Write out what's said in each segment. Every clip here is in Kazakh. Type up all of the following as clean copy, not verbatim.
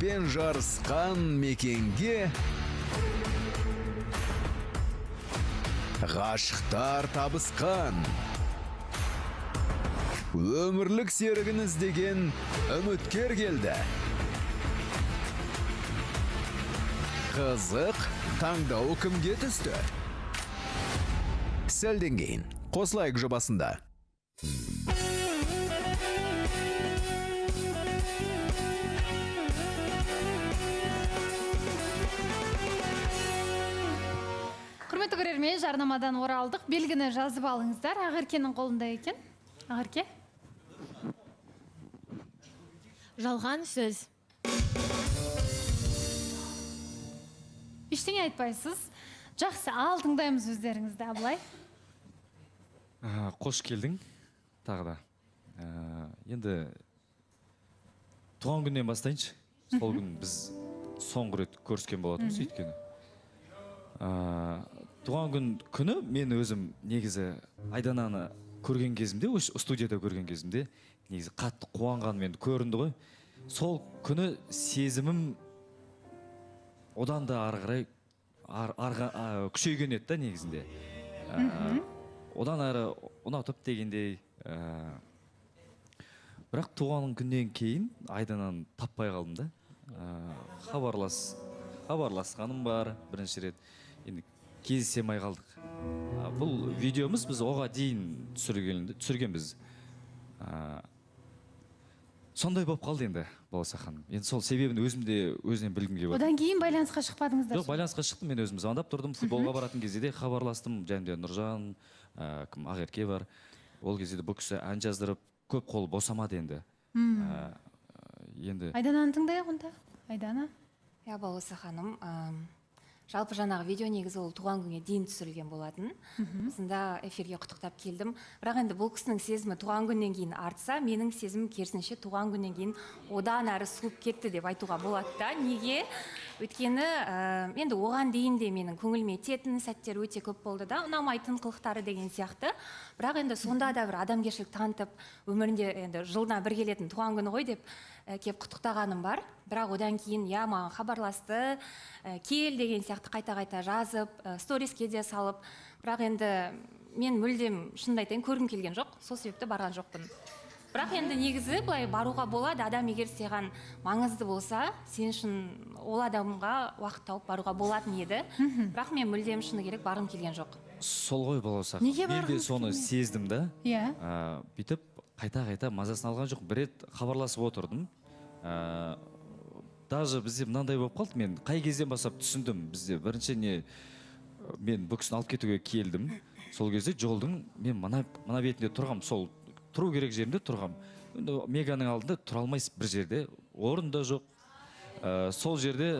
бақытпен жарысқан мекенге ғашықтар табысқан, өмірлік серігін іздеген үміткер келді. Қызық таңдау кімге түсті? Сәлден кейін қосылайық жобасында. Құрметті көрермен, жарнамадан оралдық. Белгіні жазып алыңыздар. Ақеркенің қолында екен. Ақерке. Жалған сөз. Ештеңе айтпайсыз. Жақсы, ал тыңдаймыз өздеріңізді, Абылай. Қош келдің тағы да. Енді туған күннен бастайыншы. Сол күн біз соңғы рет көріскен болатынбыз өйткені. Туған күн күні мен өзім негізі Айдананы көрген кезімде, студияда көрген кезімде негізі қатты қуанғанмен көрінді ғой. Сол күні сезімім одан да ары қарай күшейген еді негізінде. Одан әрі ұнатып дегендей. Бірақ туған күннен кейін Айдананы таппай қалдым да. Хабарласқаным бар бірінші рет. Енді кездесе қалдық. Бұл видеомыз біз оға дейін түсіргенбіз. Сондай болып қалды енді, Балауса ханым. Енді сол себебін өзінен білгімге бар. Одан кейін байланысқа шықпадыңыздар? Жоқ, байланысқа шықтым, мен өзім звондап тұрдым. Футболға баратын кезде де хабарластым. Және Нұржан, Ақерке бар. Ол кезде де бұл кісі ән жаздырып, көп қол босамады енді. Айдананы тыңдайық онда. Айдана. Я, Балауса ханым, жалпы жаңағы видео негізі ол туған күнге дейін түсірілген болатын. Осында эфирге құттықтап келдім. Бірақ енді бұл кісінің сезімі туған күннен кейін артса, менің сезімім керісінше туған күннен кейін одан әрі суып кетті деп айтуға болады да. Неге? Өйткені енді оған дейін де менің көңіліме тиетін сәттер өте көп болды да, ұнамайтын қылықтары деген сияқты. Бірақ енді сонда да бір адамгершілік танытып, өмірінде енді жылына бір келетін туған күні ғой деп кеп құттықтағаным бар. Бірақ одан кейін маған хабарласты, кел деген сияқты қайта-қайта жазып, сториске де салып. Бірақ енді мен мүлдем шынымды айтайын көргім келген жоқ, сол себепті барған жоқпын. Бірақ енді негізі былай баруға болады, адам егер саған маңызды болса, сен үшін ол адамға уақыт тауып баруға болатын еді. Бірақ мен мүлдем шыны керек барғым келген жоқ. Сол ғой, Балауса ханым. Неге барғыңыз? Мен де соны сездім да. Иә. Бүйтіп қайта-қайта мазасын алған жоқ. Бір рет хабарласып отырдым. Даже бізде мынандай болып қалды, мен қай кезден бастап түсіндім. Бізде бірінші мен бұл кісіні алып кетуге келдім. Сол кезде жолдың мен мына бетінде тұрғам, сол тұру керек жерімде тұрғам. Меганың алдында тұра алмайсыз бір жерде, орын да жоқ. Сол жерде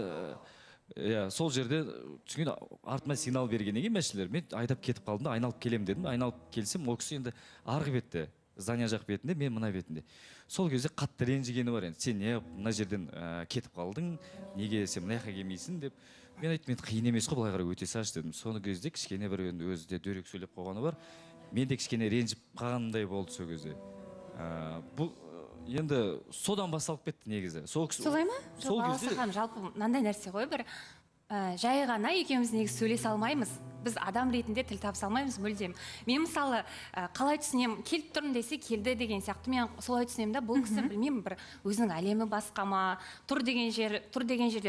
түсінген артыма сигнал бергеннен кейін мәшінелер, мен айдап кетіп қалдым да, айналып келем дедім. Айналып келсем, ол кісі енді арғы бетте, здания жақ бетінде, мен мына бетінде. Сол кезде қатты ренжігені бар енді. Сен мына жерден кетіп қалдың, неге сен мына жаққа келмейсің деп. Мен айттым, мен қиын емес қой, былай қарай өте салшы дедім. Соны кезде кішкене бір өзі де дөрекі сөйлеп қойғаны бар. Мен де кішкене ренжіп қалғандай болды сол кезде. Бұл енді содан басталып кетті негізі. Солай ма? Балауса ханым, жалпы мынандай нәрсе ғой, бір жай ғана екеуміз негізі сөйлесе алмаймыз. Біз адам ретінде тіл табыса алмаймыз мүлдем. Мен мысалы қалай түсінем, келіп тұрмын десе келді деген сияқты мен солай түсінемін да, бұл кісі білмеймін, бір өзінің әлемі басқа ма, тұр деген жерде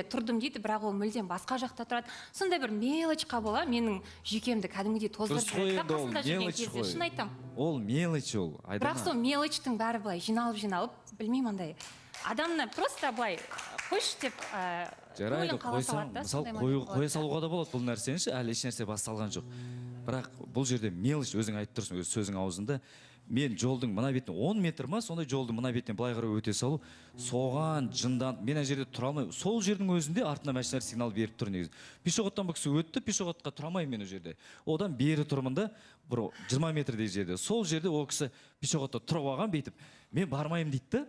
тұрдым дейді, бірақ ол мүлдем басқа жақта тұрады. Сондай бір мелочқа бола менің жүйкемді кәдімгідей тоздырып жіберді, қасында жүрген кезде, шын айтам. Ол мелочь ол, Айдана. Бірақ сол мелочтың бәрі былай жиналып, білмеймін андай. Адамны просто былай қойшы деп жарайды, қоя салуға да болады бұл нәрсені, әлі еш нәрсе басталған жоқ. Бірақ бұл жерде мелочь, өзің айтып тұрсың, өз сөзің аузында. Мен жолдың мына бетіне 10 метр ма, сондай жолдың мына бетіне былай қарай өте салу, соған жындан, мен ана жерде тұра алмаймын. Сол жердің өзінде артына машиналар сигнал беріп тұр негізі. Пешеходтан бұл кісі өтті, пешеходқа тұра алмаймын мен о жерде. Одан бері тұрмын да, бір 20 метрдей жерде. Сол жерде ол кісі пешеходта тұрып алған бейтіп, мен бармаймын дейді.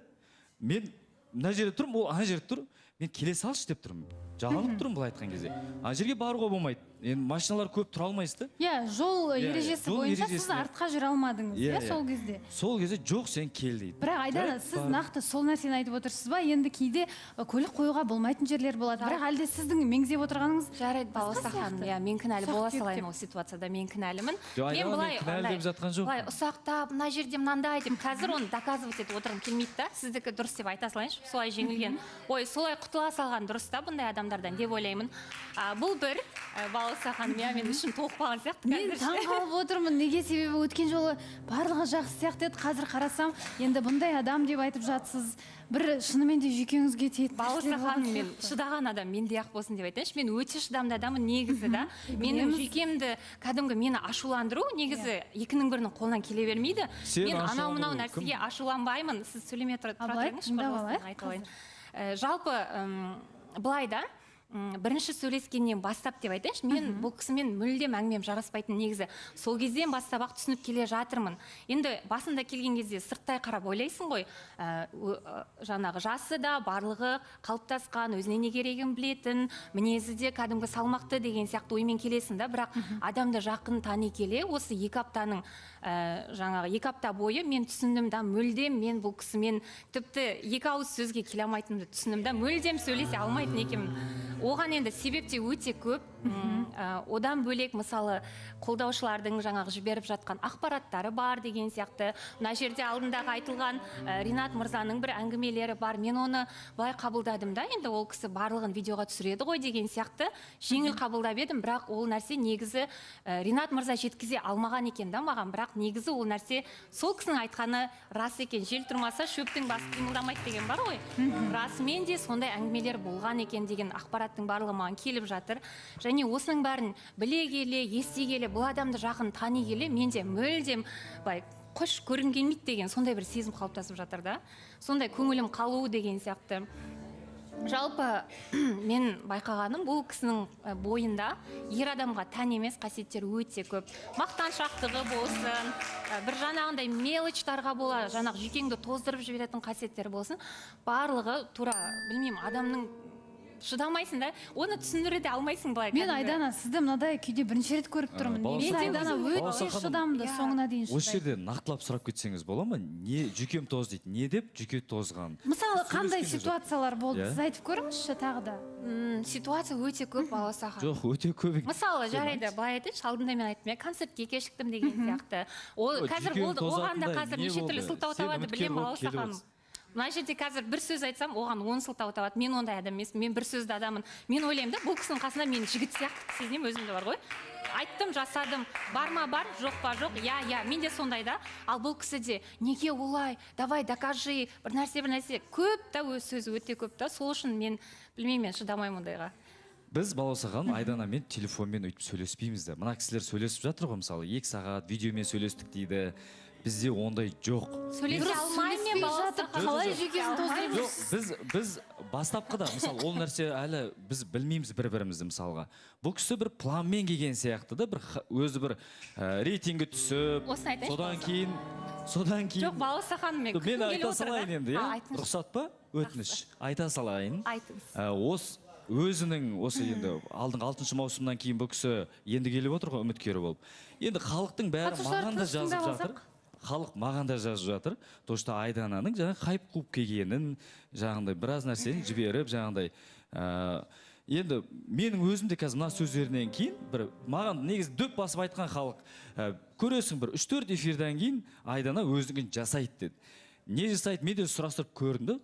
Мен мына жерде тұрмын, ол ана жерде тұр. Мен келе салшы деп тұрмын. Жаланып тұрмын бұл айтқан кезде. Ана жерге баруға болмайды. енді машиналар көп тұра алмайсыз да. Иә, жол Иә, ережесі жол бойынша сіз ережесіне- артқа жүре алмадыңыз, Иә, иә, иә. сол кезде. Сол кезде жоқ, сен кел дейді. Бірақ Айдана, сіз нақты сол нәрсені айтып отырсыз ба? Енді кейде көлік қоюға болмайтын жерлер болады. Бірақ әлде сіздің меңзеп отырғаныңыз жарайды, Балауса ханым, иә, мен кінәлі бола салайын ол ситуацияда, мен кінәлімін. Жоқ, Айдана, мен кінәлі деп жатқан жоқ. Былай ұсақтап, мына жерде мынандай деп қазір оны доказывать етіп отырғым келмейді да. Сіздікі дұрыс деп айта салайыншы, солай жеңілген. Ой, солай құтыла салған дұрыс та бұндай адамдардан деп ойлаймын. Бұл бір, Балауса ханым, иә, мен үшін толық қалған сияқты. мен таң қалып отырмын. Неге? Себебі өткен жолы барлығы жақсы сияқты еді. Қазір қарасам, енді бұндай адам деп айтып жатсыз. Бір шынымен де жүйкеңізге тиетін. Балауса ханым, мен шыдаған адам менде ақ болсын деп айтайыншы. Мен өте шыдамды адаммын негізі да. Менің жүйкемді кәдімгі мені ашуландыру негізі екінің бірінің қолынан келе бермейді. Мен анау мынау нәрсеге ашуланбаймын. Сіз сөйлемей тұрыңызшы, айта алайын. Жалпы былай да, бірінші сөйлескеннен бастап деп айтайыншы, мен бұл кісімен мүлдем әңгімем жараспайтын негізі. Сол кезден бастап ақ түсініп келе жатырмын. Енді басында келген кезде сырттай қарап ойлайсың ғой, жаңағы жасы да барлығы қалыптасқан, өзіне не керегін білетін, мінезі де кәдімгі салмақты деген сияқты оймен келесің да, бірақ адамды жақын тани келе, осы 2 аптаның жаңағы 2 апта бойы мен түсіндім да, мүлдем мен бұл кісімен тіпті 2 ауыз сөзге келе алмайтынымды түсіндім да, мүлдем сөйлесе алмайтын екенмін. Оған енді себеп те өте көп. Одан бөлек мысалы қолдаушылардың жаңағы жіберіп жатқан ақпараттары бар деген сияқты. Мына жерде алдындағы айтылған Ринат мырзаның бір әңгімелері бар. Мен оны былай қабылдадым да, енді ол кісі барлығын видеоға түсіреді ғой деген сияқты жеңіл қабылдап едім, бірақ ол нәрсе негізі Ринат мырза жеткізе алмаған екен да маған, бірақ негізі ол нәрсе сол кісінің айтқаны рас екен. Жел тұрмаса шөптің басы қимылдамайды деген бар ғой. Расымен де сондай әңгімелер болған екен деген ақпараттың барлығы маған келіп жатыр. Және осының бәрін біле келе, ести келе, бұл адамды жақын тани келе, менде мүлдем қош көргім келмейді деген сондай бір сезім қалыптасып жатыр да. Сондай көңілім қалуы деген сияқты. Жалпы мен байқағаным, бұл кісінің бойында ер адамға тән емес қасиеттер өте көп. Мақтаншақтығы болсын, бір жаңағындай мелочтарға бола, жаңағы жүйкеңді тоздырып жіберетін қасиеттер болсын, барлығы тура, білмеймін, адамның шыдамайсың да, оны түсіндіре де алмайсың былай. Мен Айдана, сізді мынадай күйде бірінші рет көріп тұрмын. Мен Айдана өте шыдамды, соңына дейін шыдайды. Осы жерде нақтылап сұрап кетсеңіз бола ма? Не жүйкем тоз дейді? Не деп жүйке тозған? Мысалы, қандай ситуациялар болды? Сіз айтып көріңізші тағы да. Ситуация өте көп, Балауса ханым. Жоқ, өте көп. Мысалы, жарайды, былай айтайыншы, алдында мен айттым, мен концертке кешіктім деген сияқты. Ол қазір болды, оған да қазір неше түрлі сылтау табады, білем, Балауса ханым. Мына жерде қазір бір сөз айтсам, оған 10 сылтау табады. Мен ондай адам емеспін, мен бір сөзді адамын. Мен ойлаймын да, бұл кісінің қасында мен жігіт сияқты сезінемін, өзімде бар ғой. Айттым, жасадым, бар ма бар, жоқ па жоқ, я, мен де сондай да. Ал бұл кісі де, неге олай, давай докажи, бір нәрсе, көп та өз сөзі өте көп та. Сол үшін мен білмеймін, мен шыдамаймын ондайға. Біз Балауса ханым Айданамен телефонмен өйтіп сөйлеспейміз де. Мына кісілер сөйлесіп жатыр ғой, мысалы 2 сағат видеомен сөйлестік дейді. Бізде ондай жоқ. Сөйлесе алмаймын мен Балауса ханым. Қалай жүйкесін тоздырып жүрсіз? Біз бастапқыда, мысалы, ол нәрсе әлі біз білмейміз бір-бірімізді мысалға. Бұл кісі бір планмен келген сияқты да, бір өзі бір рейтингі түсіп, содан кейін. Жоқ, Балауса ханым, мен айта салайын енді, рұқсат па? Өтініш. Айта салайын. Айтыңыз. Өзінің осы енді алдыңғы 6 маусымнан кейін бұл кісі енді келіп отыр ғой, үміткері болып. Енді халықтың бәрі маған да жазып жатыр. Халық маған да жазып жатыр. То, что Айдананың жаңа хайп қуып келгенін, жаңағындай біраз нәрсені жіберіп, жаңағындай енді менің өзімде қазір мына сөздерінен кейін бір маған негізі дөп басып айтқан халық, көресің бір 3-4 эфирден кейін Айдана өзінің жасайды деді. Не жасайды, мен де сұрастырып көрдім.